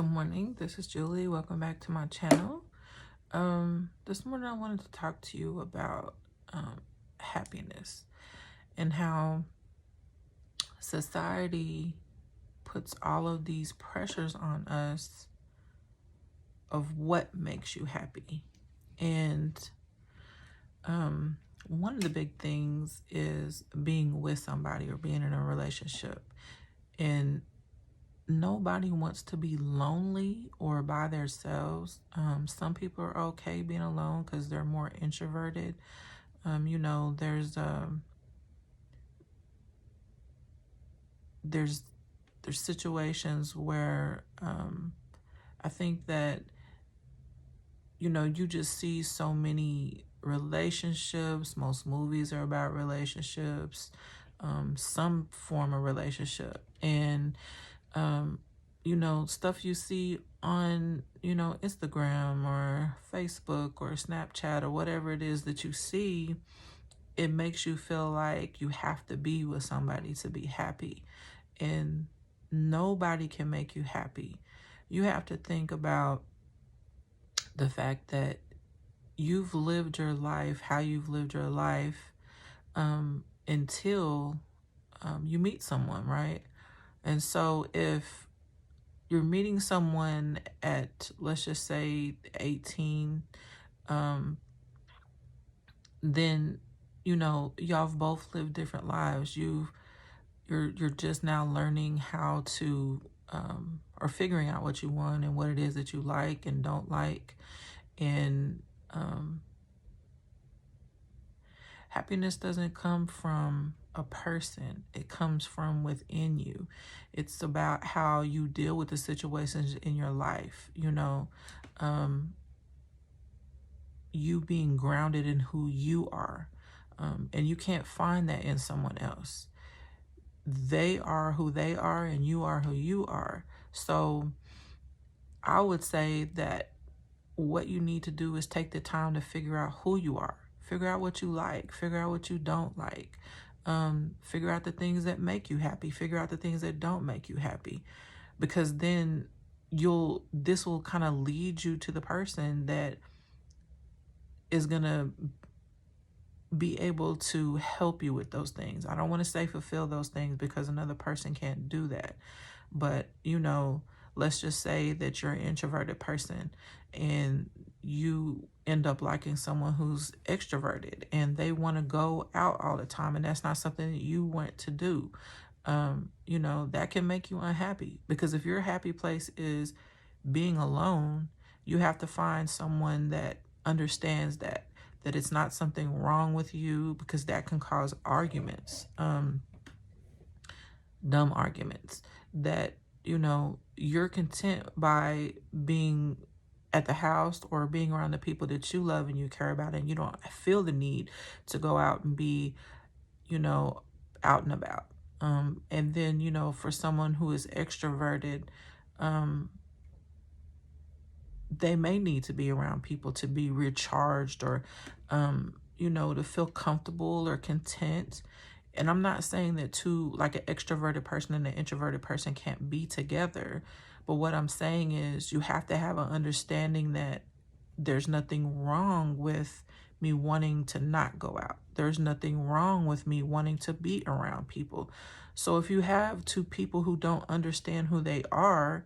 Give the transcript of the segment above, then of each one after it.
Good morning, this is Julie. Welcome back to my channel. This morning I wanted to talk to you about happiness and how society puts all of these pressures on us of what makes you happy. And one of the big things is being with somebody or being in a relationship. And nobody wants to be lonely or by themselves. Some people are okay being alone because they're more introverted. There's situations where I think that you just see so many relationships. Most movies are about relationships, some form of relationship, and stuff you see on, Instagram or Facebook or Snapchat or whatever it is that you see, it makes you feel like you have to be with somebody to be happy. And nobody can make you happy. You have to think about the fact that you've lived your life, how you've lived your life, until you meet someone, right? And so if you're meeting someone at, let's just say 18, then, y'all have both lived different lives. You're just now learning how to, or figuring out what you want and what it is that you like and don't like. And happiness doesn't come from a person. It comes from within you. It's about how you deal with the situations in your life, you being grounded in who you are. And you can't find that in someone else. They are who they are and you are who you are. So I would say that what you need to do is take the time to figure out who you are. Figure out what you like. Figure out what you don't like. Figure out the things that make you happy. Figure out the things that don't make you happy. Because then this will kind of lead you to the person that is going to be able to help you with those things. I don't want to say fulfill those things because another person can't do that. But, let's just say that you're an introverted person and you end up liking someone who's extroverted and they want to go out all the time, and that's not something that you want to do. That can make you unhappy, because if your happy place is being alone, you have to find someone that understands that it's not something wrong with you, because that can cause arguments, dumb arguments, that you're content by being at the house or being around the people that you love and you care about, and you don't feel the need to go out and be, out and about. And then, for someone who is extroverted, they may need to be around people to be recharged or, to feel comfortable or content. And I'm not saying that like an extroverted person and an introverted person can't be together. But what I'm saying is you have to have an understanding that there's nothing wrong with me wanting to not go out. There's nothing wrong with me wanting to be around people. So if you have two people who don't understand who they are,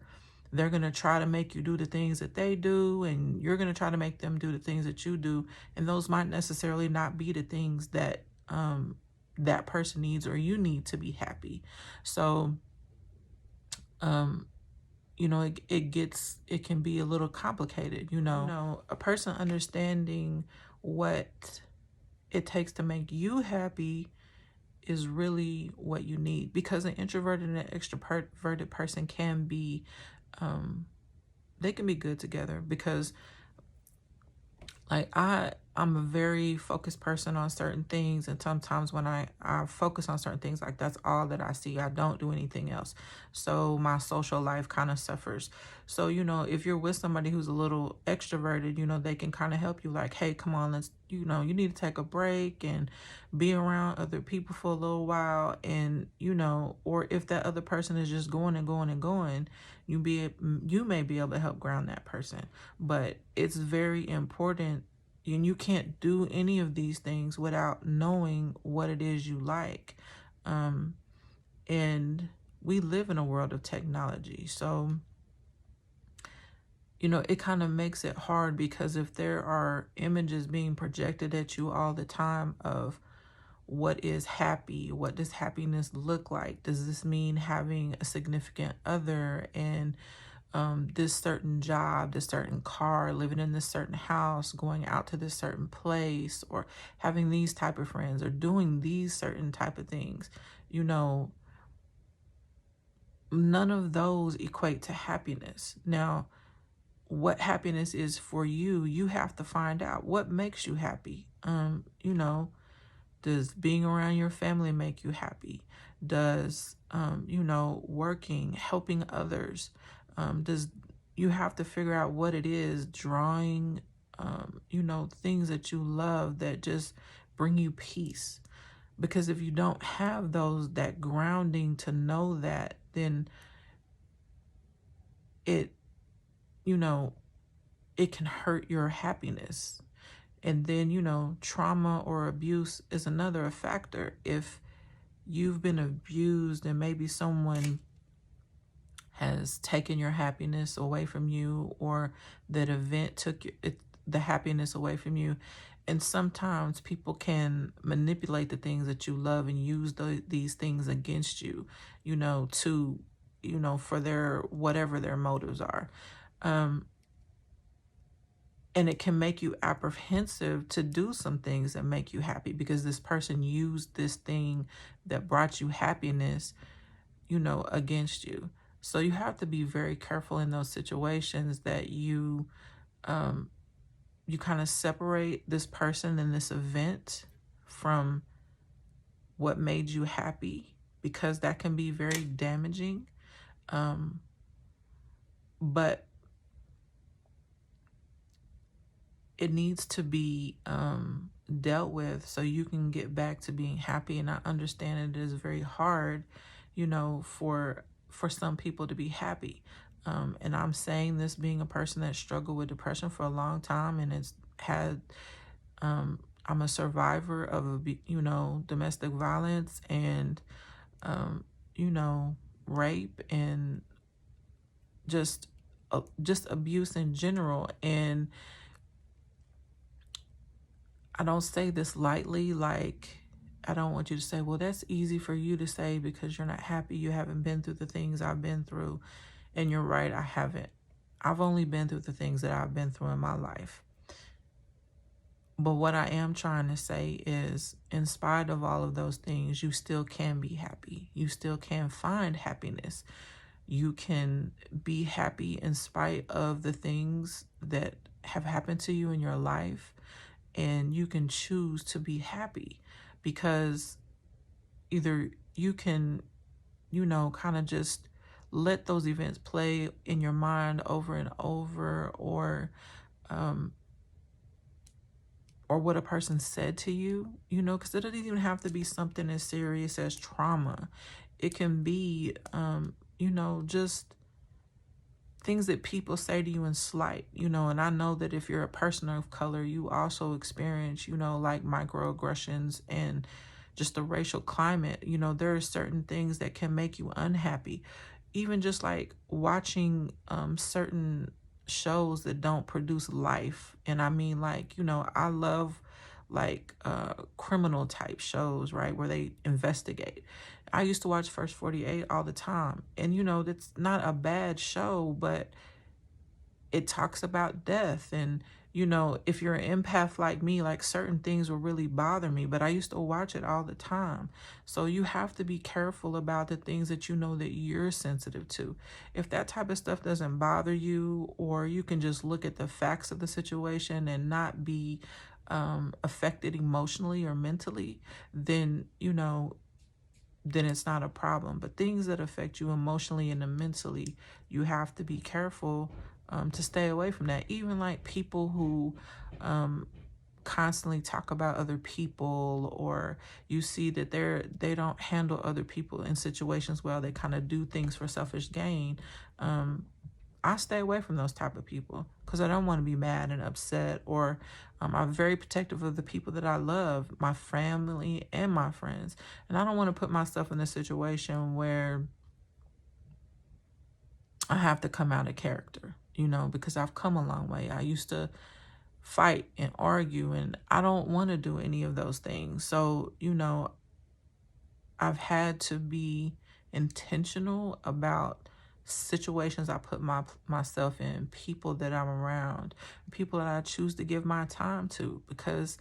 they're going to try to make you do the things that they do, and you're going to try to make them do the things that you do. And those might necessarily not be the things that that person needs or you need to be happy. So, it can be a little complicated, a person understanding what it takes to make you happy is really what you need, because an introverted and an extroverted person can be, they can be good together. Because like I I'm a very focused person on certain things, and sometimes when I focus on certain things, like that's all that I see. I don't do anything else. So my social life kind of suffers. So, if you're with somebody who's a little extroverted, they can kind of help you like, hey, come on, let's, you need to take a break and be around other people for a little while. And, or if that other person is just going and going and going, you may be able to help ground that person. But it's very important, and you can't do any of these things without knowing what it is you like. And we live in a world of technology. So, it kind of makes it hard, because if there are images being projected at you all the time of what is happy, what does happiness look like? Does this mean having a significant other and this certain job, this certain car, living in this certain house, going out to this certain place, or having these type of friends, or doing these certain type of things? None of those equate to happiness. Now, what happiness is for you, you have to find out what makes you happy. Does being around your family make you happy? Does, working, helping others, does you have to figure out what it is, drawing, things that you love that just bring you peace. Because if you don't have that grounding to know that, then it, you know, it can hurt your happiness. And then, trauma or abuse is another factor. If you've been abused and maybe someone has taken your happiness away from you, or that event took the happiness away from you. And sometimes people can manipulate the things that you love and use these things against you, to, for their, whatever their motives are. And it can make you apprehensive to do some things that make you happy, because this person used this thing that brought you happiness, against you. So you have to be very careful in those situations that you kind of separate this person and this event from what made you happy, because that can be very damaging. But it needs to be dealt with so you can get back to being happy. And I understand it is very hard, for some people to be happy. And I'm saying this being a person that struggled with depression for a long time, and it's had, I'm a survivor of, domestic violence and, rape and just abuse in general. And I don't say this lightly. Like, I don't want you to say, well, that's easy for you to say because you're not happy. You haven't been through the things I've been through. And you're right, I haven't. I've only been through the things that I've been through in my life. But what I am trying to say is, in spite of all of those things, you still can be happy. You still can find happiness. You can be happy in spite of the things that have happened to you in your life. And you can choose to be happy, because either you can, kind of just let those events play in your mind over and over, or what a person said to you, because it doesn't even have to be something as serious as trauma. It can be, just things that people say to you in slight, and I know that if you're a person of color, you also experience, like microaggressions and just the racial climate. There are certain things that can make you unhappy. Even just like watching certain shows that don't produce life. And I mean, like, I love like criminal type shows, right, where they investigate. I used to watch First 48 all the time. And, that's not a bad show, but it talks about death. And, if you're an empath like me, like certain things will really bother me, but I used to watch it all the time. So you have to be careful about the things that that you're sensitive to. If that type of stuff doesn't bother you, or you can just look at the facts of the situation and not be affected emotionally or mentally, then, then it's not a problem. But things that affect you emotionally and mentally, you have to be careful to stay away from that. Even like people who constantly talk about other people, or you see that they don't handle other people in situations well, they kind of do things for selfish gain. I stay away from those type of people because I don't want to be mad and upset, or I'm very protective of the people that I love, my family and my friends. And I don't want to put myself in a situation where I have to come out of character, because I've come a long way. I used to fight and argue, and I don't want to do any of those things. So, I've had to be intentional about situations I put myself in, people that I'm around, people that I choose to give my time to, because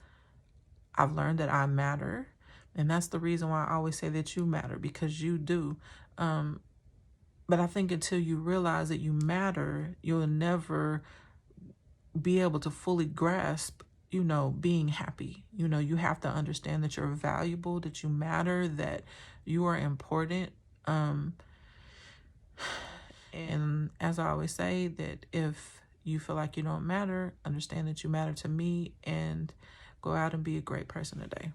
I've learned that I matter. And that's the reason why I always say that you matter, because you do. But I think until you realize that you matter, you'll never be able to fully grasp, being happy. You have to understand that you're valuable, that you matter, that you are important. And as I always say, that if you feel like you don't matter, understand that you matter to me, and go out and be a great person today.